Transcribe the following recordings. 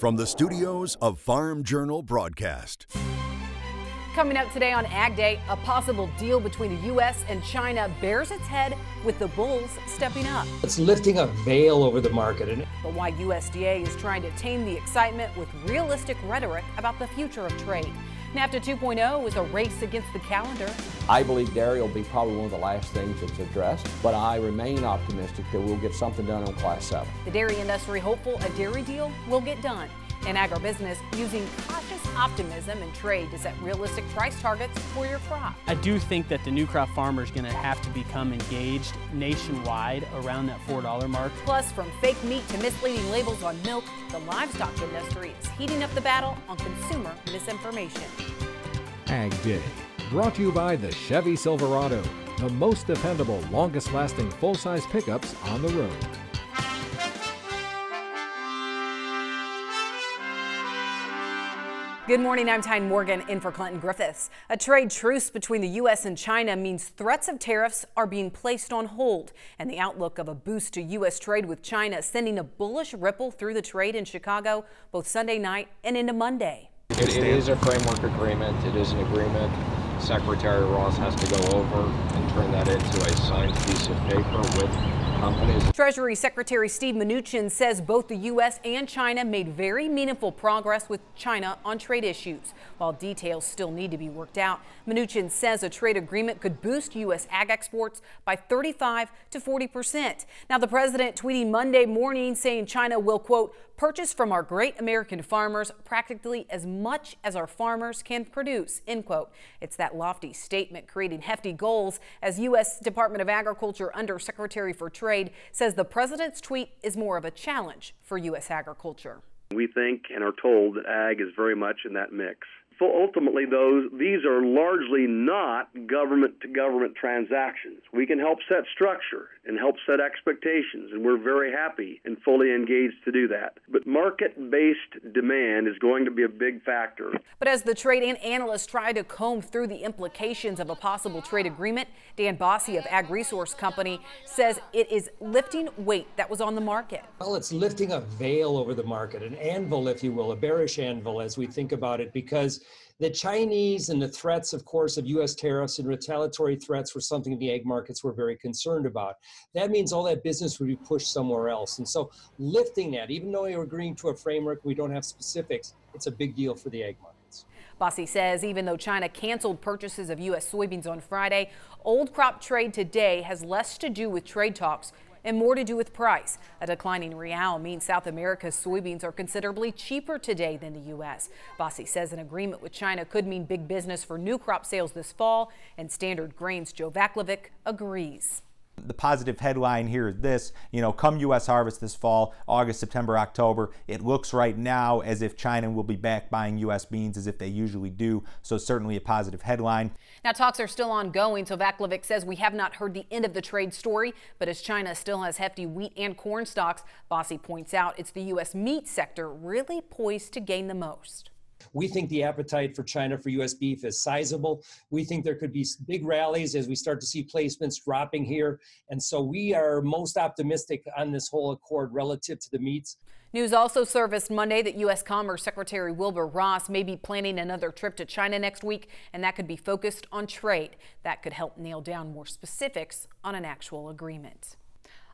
from the studios of Farm Journal Broadcast. Coming up today on Agday, a possible deal between the U.S. and China bears its head with the bulls stepping up. It's lifting a veil over the market. But why USDA is trying to tame the excitement with realistic rhetoric about the future of trade. NAFTA 2.0 is a race against the calendar. I believe dairy will be probably one of the last things that's addressed, but I remain optimistic that we'll get something done on Class 7. The dairy industry hopeful a dairy deal will get done. And agribusiness using cautious optimism in trade to set realistic price targets for your crop. I do think that the new crop farmer is going to have to become engaged nationwide around that $4 mark. Plus, from fake meat to misleading labels on milk, the livestock industry is heating up the battle on consumer misinformation. Ag Day, brought to you by the Chevy Silverado, the most dependable, longest-lasting full-size pickups on the road. Good morning, I'm Tyne Morgan in for Clinton Griffiths. A trade truce between the U.S. and China means threats of tariffs are being placed on hold, and the outlook of a boost to U.S. trade with China sending a bullish ripple through the trade in Chicago both Sunday night and into Monday. It is a framework agreement. It is an agreement. Secretary Ross has to go over and turn that into a signed piece of paper with companies. Treasury Secretary Steve Mnuchin says both the U.S. and China made very meaningful progress with China on trade issues. While details still need to be worked out, Mnuchin says a trade agreement could boost U.S. ag exports by 35 to 40%. Now, the president tweeting Monday morning saying China will, quote, purchase from our great American farmers practically as much as our farmers can produce, end quote. It's that lofty statement creating hefty goals as U.S. Department of Agriculture Undersecretary for Trade says the president's tweet is more of a challenge for U.S. agriculture. We think and are told that ag is very much in that mix. So ultimately, these are largely not government-to-government transactions. We can help set structure and help set expectations, and we're very happy and fully engaged to do that. But market-based demand is going to be a big factor. But as the trade and analysts try to comb through the implications of a possible trade agreement, Dan Bossy of Ag Resource Company says it is lifting weight that was on the market. Well, it's lifting a veil over the market, an anvil, if you will, a bearish anvil as we think about it, because the Chinese and the threats, of course, of U.S. tariffs and retaliatory threats were something the ag markets were very concerned about. That means all that business would be pushed somewhere else. And so lifting that, even though you're agreeing to a framework, we don't have specifics, it's a big deal for the ag markets. Bossy says even though China canceled purchases of U.S. soybeans on Friday, old crop trade today has less to do with trade talks and more to do with price. A declining real means South America's soybeans are considerably cheaper today than the U.S. Bossy says an agreement with China could mean big business for new crop sales this fall, and Standard Grains' Joe Vaklovic agrees. The positive headline here is this, come U.S. harvest this fall, August, September, October, it looks right now as if China will be back buying U.S. beans as if they usually do. So certainly a positive headline. Now, talks are still ongoing, so Vaklovic says we have not heard the end of the trade story. But as China still has hefty wheat and corn stocks, Bossy points out it's the U.S. meat sector really poised to gain the most. We think the appetite for China for U.S. beef is sizable. We think there could be big rallies as we start to see placements dropping here. And so we are most optimistic on this whole accord relative to the meats. News also surfaced Monday that U.S. Commerce Secretary Wilbur Ross may be planning another trip to China next week, and that could be focused on trade. That could help nail down more specifics on an actual agreement.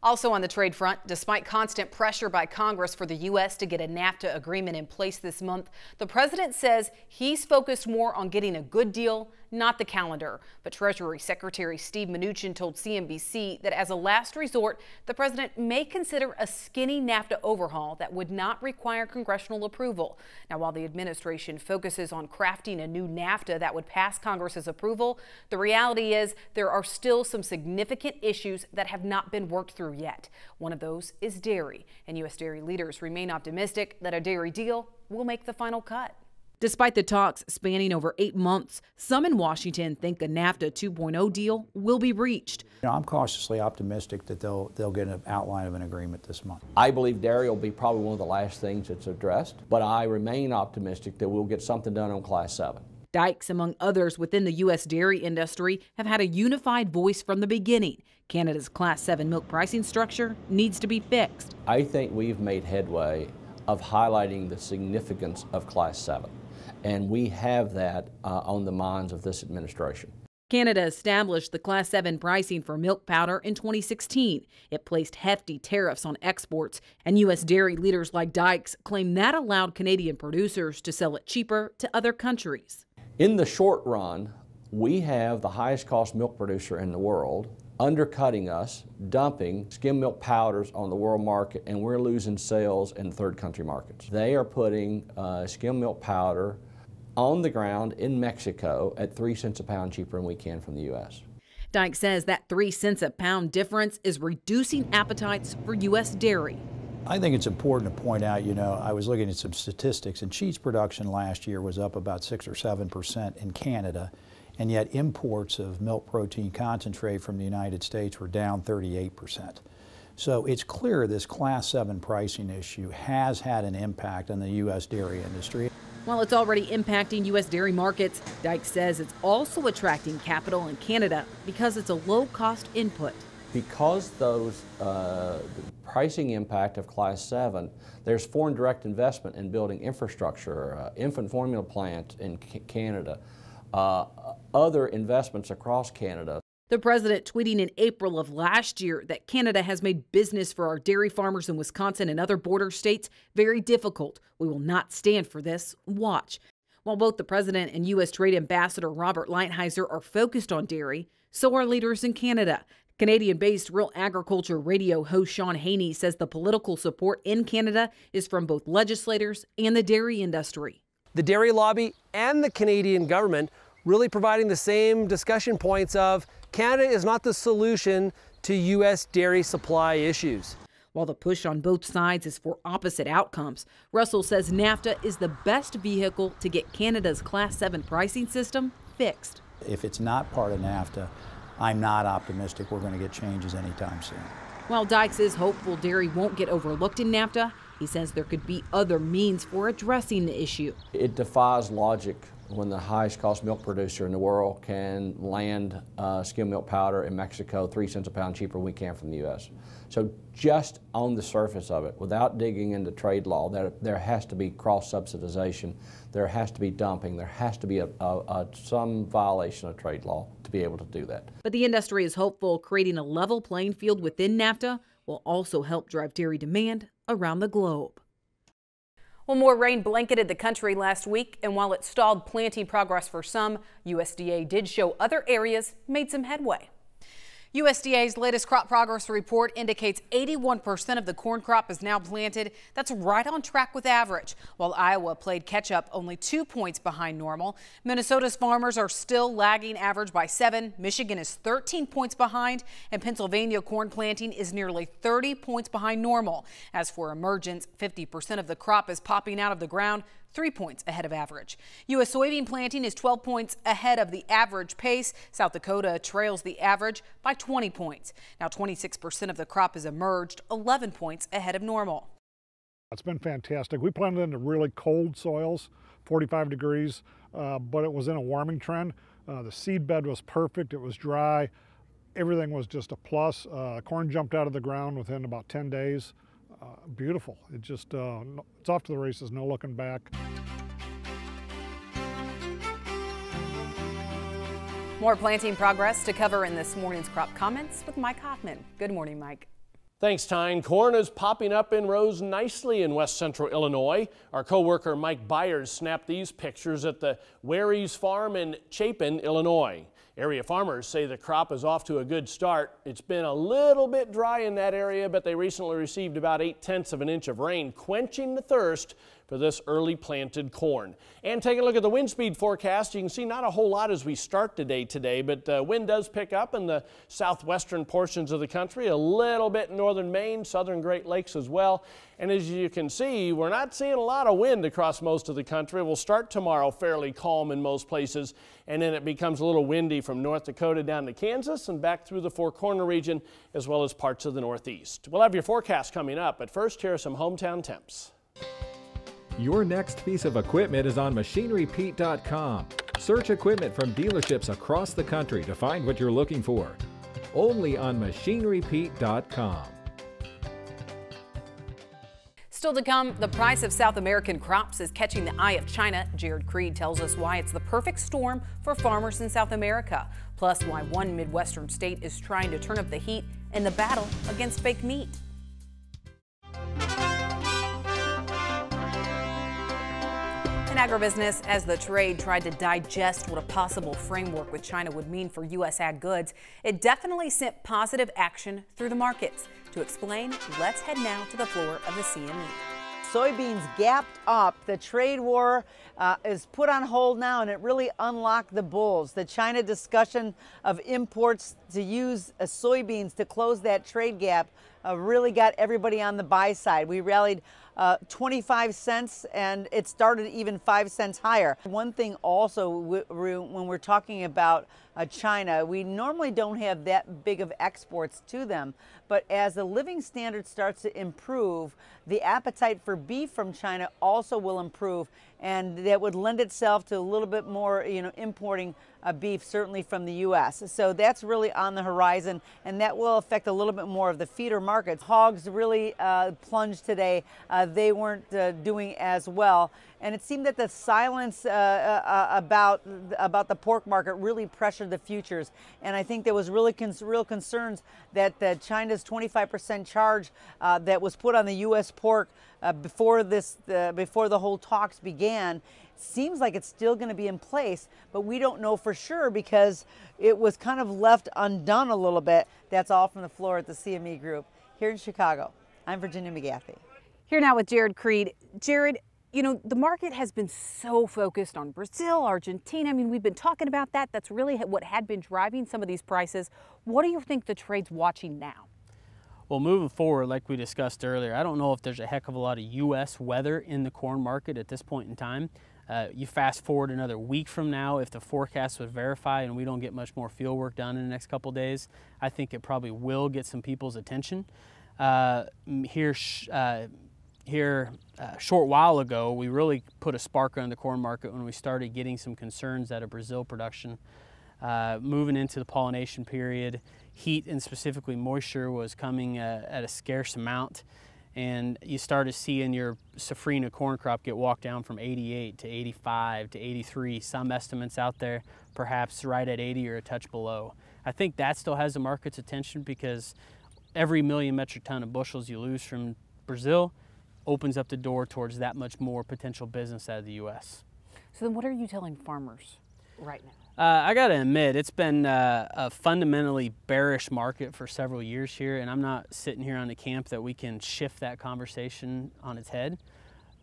Also on the trade front, despite constant pressure by Congress for the U.S. to get a NAFTA agreement in place this month, the president says he's focused more on getting a good deal, not the calendar. But Treasury Secretary Steve Mnuchin told CNBC that as a last resort, the president may consider a skinny NAFTA overhaul that would not require congressional approval. Now, while the administration focuses on crafting a new NAFTA that would pass Congress's approval, the reality is there are still some significant issues that have not been worked through yet. One of those is dairy, and U.S. dairy leaders remain optimistic that a dairy deal will make the final cut. Despite the talks spanning over 8 months, some in Washington think a NAFTA 2.0 deal will be reached. I'm cautiously optimistic that they'll get an outline of an agreement this month. I believe dairy will be probably one of the last things that's addressed, but I remain optimistic that we'll get something done on Class 7. Dykes, among others within the U.S. dairy industry, have had a unified voice from the beginning. Canada's Class 7 milk pricing structure needs to be fixed. I think we've made headway of highlighting the significance of Class 7. And we have that on the minds of this administration. Canada established the Class 7 pricing for milk powder in 2016. It placed hefty tariffs on exports, and U.S. dairy leaders like Dykes claim that allowed Canadian producers to sell it cheaper to other countries. In the short run, we have the highest cost milk producer in the world undercutting us, dumping skim milk powders on the world market, and we're losing sales in third country markets. They are putting skim milk powder on the ground in Mexico at 3 cents a pound cheaper than we can from the U.S. Dyke says that 3 cents a pound difference is reducing appetites for U.S. dairy. I think it's important to point out, I was looking at some statistics, and cheese production last year was up about 6 or 7% in Canada, and yet imports of milk protein concentrate from the United States were down 38%. So it's clear this Class 7 pricing issue has had an impact on the U.S. dairy industry. While it's already impacting U.S. dairy markets, Dyke says it's also attracting capital in Canada because it's a low-cost input. Because those pricing impact of Class 7, there's foreign direct investment in building infrastructure, infant formula plant in Canada, other investments across Canada. The president tweeting in April of last year that Canada has made business for our dairy farmers in Wisconsin and other border states very difficult. We will not stand for this. Watch. While both the president and U.S. Trade Ambassador Robert Lighthizer are focused on dairy, so are leaders in Canada. Canadian-based Real Agriculture Radio host Sean Haney says the political support in Canada is from both legislators and the dairy industry. The dairy lobby and the Canadian government really providing the same discussion points of Canada is not the solution to U.S. dairy supply issues. While the push on both sides is for opposite outcomes, Russell says NAFTA is the best vehicle to get Canada's Class 7 pricing system fixed. If it's not part of NAFTA, I'm not optimistic we're going to get changes anytime soon. While Dykes is hopeful dairy won't get overlooked in NAFTA, he says there could be other means for addressing the issue. It defies logic when the highest cost milk producer in the world can land skim milk powder in Mexico 3 cents a pound cheaper than we can from the U.S. So just on the surface of it, without digging into trade law, there has to be cross-subsidization, there has to be dumping, there has to be some violation of trade law to be able to do that. But the industry is hopeful creating a level playing field within NAFTA will also help drive dairy demand around the globe. Well, more rain blanketed the country last week, and while it stalled planting progress for some, USDA did show other areas made some headway. USDA's latest crop progress report indicates 81% of the corn crop is now planted. That's right on track with average. While Iowa played catch up, only 2 points behind normal. Minnesota's farmers are still lagging average by 7. Michigan is 13 points behind, and Pennsylvania corn planting is nearly 30 points behind normal. As for emergence, 50% of the crop is popping out of the ground, 3 points ahead of average. U.S. soybean planting is 12 points ahead of the average pace. South Dakota trails the average by 20 points. Now 26% of the crop has emerged, 11 points ahead of normal. It's been fantastic. We planted into really cold soils, 45 degrees, but it was in a warming trend. The seed bed was perfect. It was dry. Everything was just a plus. Corn jumped out of the ground within about 10 days. Beautiful. It just, it's off to the races, no looking back. More planting progress to cover in this morning's crop comments with Mike Hoffman. Good morning, Mike. Thanks, Tyne. Corn is popping up in rows nicely in west central Illinois. Our co-worker Mike Byers snapped these pictures at the Waries Farm in Chapin, Illinois. Area farmers say the crop is off to a good start. It's been a little bit dry in that area, but they recently received about 0.8 of an inch of rain, quenching the thirst for this early planted corn. And take a look at the wind speed forecast. You can see not a whole lot as we start the day today, but wind does pick up in the southwestern portions of the country, a little bit in northern Maine, southern Great Lakes as well. And as you can see, we're not seeing a lot of wind across most of the country. We'll start tomorrow fairly calm in most places, and then it becomes a little windy from North Dakota down to Kansas and back through the Four Corner region, as well as parts of the Northeast. We'll have your forecast coming up, but first here are some hometown temps. Your next piece of equipment is on MachineryPete.com. Search equipment from dealerships across the country to find what you're looking for. Only on MachineryPete.com. Still to come, the price of South American crops is catching the eye of China. Jared Creed tells us why it's the perfect storm for farmers in South America. Plus, why one Midwestern state is trying to turn up the heat in the battle against fake meat. In agribusiness, as the trade tried to digest what a possible framework with China would mean for U.S. ag goods, it definitely sent positive action through the markets. To explain, let's head now to the floor of the CME. Soybeans gapped up. The trade war is put on hold now, and it really unlocked the bulls. The China discussion of imports to use soybeans to close that trade gap really got everybody on the buy side. We rallied 25 cents, and it started even 5 cents higher. One thing also, when we're talking about China, we normally don't have that big of exports to them, but as the living standard starts to improve, the appetite for beef from China also will improve, and that would lend itself to a little bit more, importing beef, certainly from the U.S. So that's really on the horizon, and that will affect a little bit more of the feeder markets. Hogs really plunged today. They weren't doing as well, and it seemed that the silence about the pork market really pressured the futures. And I think there was really real concerns that China's 25% charge that was put on the U.S. pork before the whole talks began seems like it's still going to be in place, but we don't know for sure because it was kind of left undone a little bit. That's all from the floor at the CME Group here in Chicago. I'm Virginia McGaffey. Here now with Jared Creed. Jared, the market has been so focused on Brazil, Argentina. I mean, we've been talking about that. That's really what had been driving some of these prices. What do you think the trade's watching now? Well, moving forward, like we discussed earlier, I don't know if there's a heck of a lot of U.S. weather in the corn market at this point in time. You fast forward another week from now, if the forecast would verify and we don't get much more field work done in the next couple days, I think it probably will get some people's attention. Here a short while ago, we really put a spark on the corn market when we started getting some concerns out of Brazil production. Moving into the pollination period, heat and specifically moisture was coming at a scarce amount, and you started seeing your safrinha corn crop get walked down from 88 to 85 to 83. Some estimates out there perhaps right at 80 or a touch below. I think that still has the market's attention because every million metric ton of bushels you lose from Brazil opens up the door towards that much more potential business out of the U.S. So then what are you telling farmers right now? I got to admit, it's been a fundamentally bearish market for several years here, and I'm not sitting here on the camp that we can shift that conversation on its head.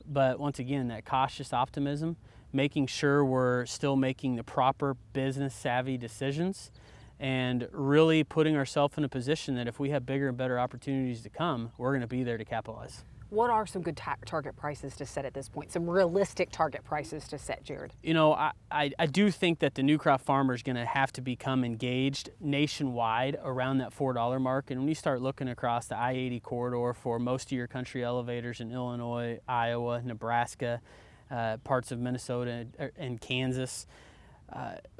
But once again, that cautious optimism, making sure we're still making the proper business savvy decisions and really putting ourselves in a position that if we have bigger and better opportunities to come, we're going to be there to capitalize. What are some good target prices to set at this point? Some realistic target prices to set, Jared? I do think that the new crop farmer is going to have to become engaged nationwide around that $4 mark. And when you start looking across the I-80 corridor for most of your country elevators in Illinois, Iowa, Nebraska, parts of Minnesota and Kansas,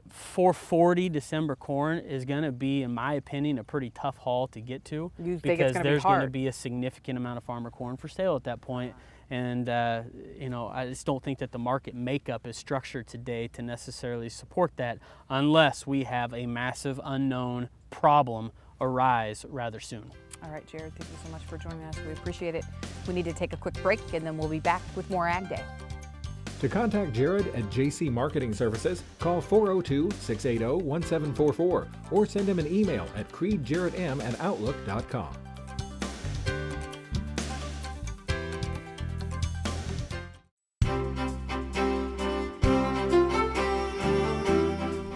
440 December corn is going to be, in my opinion, a pretty tough haul to get to because there's going to be a significant amount of farmer corn for sale at that point. And, I just don't think that the market makeup is structured today to necessarily support that unless we have a massive unknown problem arise rather soon. All right, Jared, thank you so much for joining us. We appreciate it. We need to take a quick break, and then we'll be back with more Ag Day. To contact Jared at JC Marketing Services, call 402-680-1744 or send him an email at creedjaredm@outlook.com.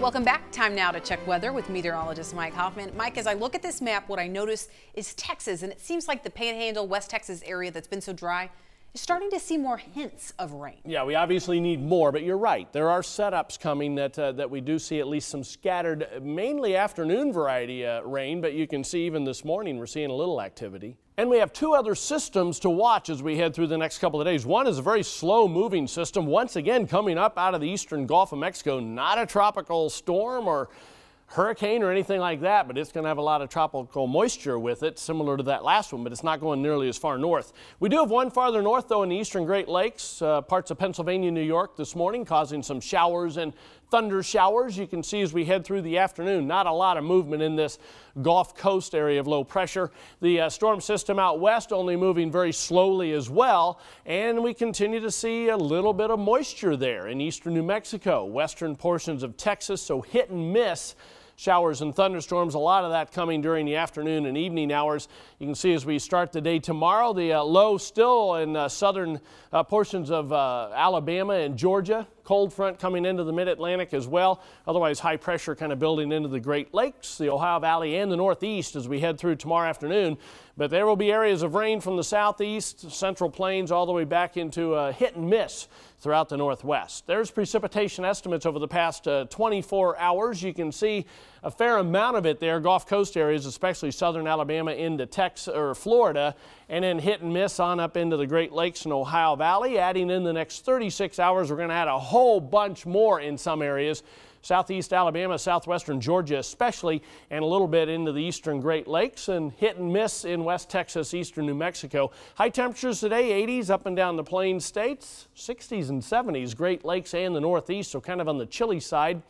Welcome back. Time now to check weather with meteorologist Mike Hoffman. Mike, as I look at this map, what I notice is Texas, and it seems like the Panhandle, West Texas area that's been so dry is starting to see more hints of rain. Yeah, we obviously need more, but you're right. There are setups coming that we do see at least some scattered, mainly afternoon variety rain, but you can see even this morning we're seeing a little activity. And we have two other systems to watch as we head through the next couple of days. One is a very slow moving system, once again coming up out of the eastern Gulf of Mexico, not a tropical storm or hurricane or anything like that, but it's going to have a lot of tropical moisture with it, similar to that last one, but it's not going nearly as far north. We do have one farther north, though, in the eastern Great Lakes, parts of Pennsylvania, New York this morning, causing some showers and thunder showers. You can see as we head through the afternoon, not a lot of movement in this Gulf Coast area of low pressure. The storm system out west only moving very slowly as well, and we continue to see a little bit of moisture there in eastern New Mexico, western portions of Texas, so hit and miss. Showers and thunderstorms, a lot of that coming during the afternoon and evening hours. You can see as we start the day tomorrow, the low still in southern portions of Alabama and Georgia. Cold front coming into the mid-Atlantic as well. Otherwise, high pressure kind of building into the Great Lakes, the Ohio Valley, and the Northeast as we head through tomorrow afternoon. But there will be areas of rain from the southeast, central plains, all the way back into hit and miss throughout the northwest. There's precipitation estimates over the past 24 hours. You can see a fair amount of it there, Gulf Coast areas, especially southern Alabama into Texas or Florida, and then hit and miss on up into the Great Lakes and Ohio Valley. Adding in the next 36 hours, we're going to add a whole bunch more in some areas. Southeast Alabama, southwestern Georgia especially, and a little bit into the eastern Great Lakes, and hit and miss in West Texas, eastern New Mexico. High temperatures today, 80s up and down the plain states, 60s and 70s, Great Lakes and the Northeast, so kind of on the chilly side.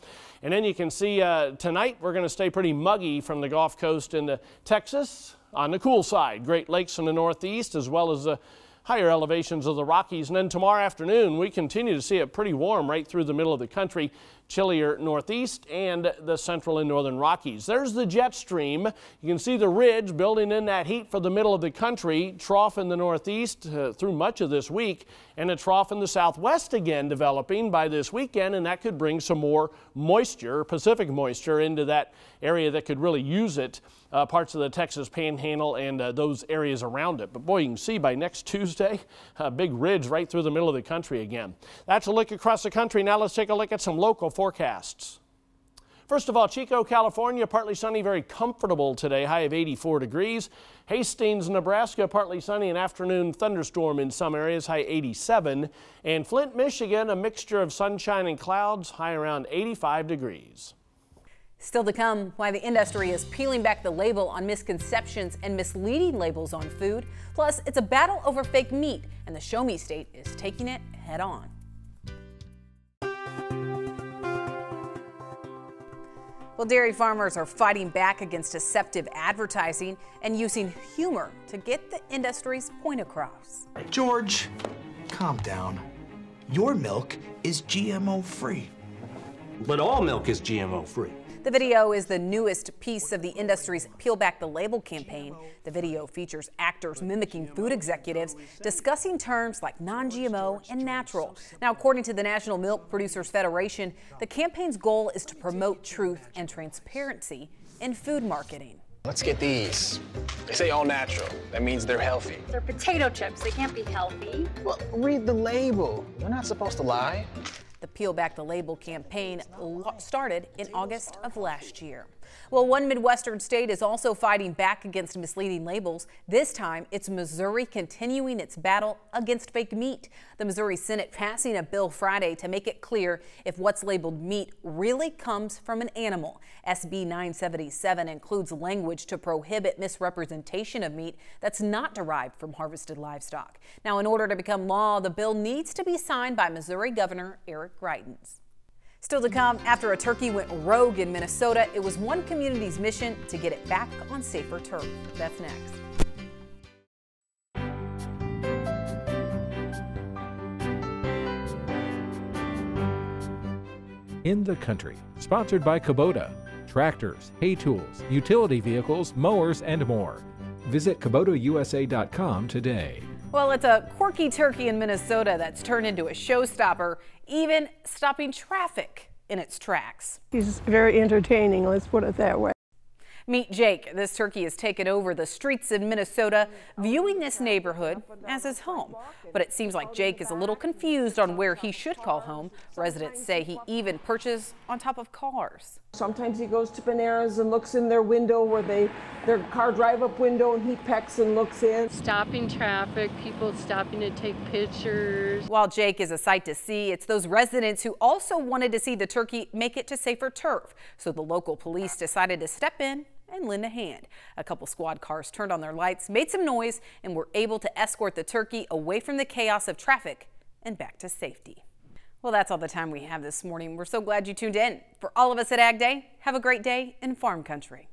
And then you can see tonight we're going to stay pretty muggy from the Gulf Coast into Texas. On the cool side, Great Lakes in the Northeast, as well as the higher elevations of the Rockies. And then tomorrow afternoon, we continue to see it pretty warm right through the middle of the country, chillier Northeast and the central and northern Rockies. There's the jet stream. You can see the ridge building in that heat for the middle of the country, trough in the Northeast through much of this week, and a trough in the Southwest again developing by this weekend, and that could bring some more moisture, Pacific moisture, into that area that could really use it. Parts of the Texas Panhandle and those areas around it. But boy, you can see by next Tuesday, a big ridge right through the middle of the country again. That's a look across the country. Now let's take a look at some local forecasts. First of all, Chico, California, partly sunny, very comfortable today, high of 84 degrees. Hastings, Nebraska, partly sunny, an afternoon thunderstorm in some areas, high 87. And Flint, Michigan, a mixture of sunshine and clouds, high around 85 degrees. Still to come, why the industry is peeling back the label on misconceptions and misleading labels on food. Plus, it's a battle over fake meat, and the Show Me State is taking it head on. Well, dairy farmers are fighting back against deceptive advertising and using humor to get the industry's point across. George, calm down. Your milk is GMO-free. But all milk is GMO-free. The video is the newest piece of the industry's Peel Back the Label campaign. The video features actors mimicking food executives discussing terms like non-GMO and natural. Now, according to the National Milk Producers Federation, the campaign's goal is to promote truth and transparency in food marketing. Let's get these. They say all natural. That means they're healthy. They're potato chips. They can't be healthy. Well, read the label. You're not supposed to lie. The Peel Back the Label campaign started in August of last year. Well, one Midwestern state is also fighting back against misleading labels. This time, it's Missouri continuing its battle against fake meat. The Missouri Senate passing a bill Friday to make it clear if what's labeled meat really comes from an animal. SB 977 includes language to prohibit misrepresentation of meat that's not derived from harvested livestock. Now, in order to become law, the bill needs to be signed by Missouri Governor Eric Greitens. Still to come, after a turkey went rogue in Minnesota, it was one community's mission to get it back on safer turf. That's next. In the Country, sponsored by Kubota. Tractors, hay tools, utility vehicles, mowers, and more. Visit KubotaUSA.com today. Well, it's a quirky turkey in Minnesota that's turned into a showstopper, even stopping traffic in its tracks. He's very entertaining, let's put it that way. Meet Jake. This turkey has taken over the streets in Minnesota, viewing this neighborhood as his home. But it seems like Jake is a little confused on where he should call home. Residents say he even perches on top of cars. Sometimes he goes to Panera's and looks in their window where their car drive-up window, and he pecks and looks in. Stopping traffic, people stopping to take pictures. While Jake is a sight to see, it's those residents who also wanted to see the turkey make it to safer turf. So the local police decided to step in and lend a hand. A couple squad cars turned on their lights, made some noise, and were able to escort the turkey away from the chaos of traffic and back to safety. Well, that's all the time we have this morning. We're so glad you tuned in. For all of us at Agday, have a great day in farm country.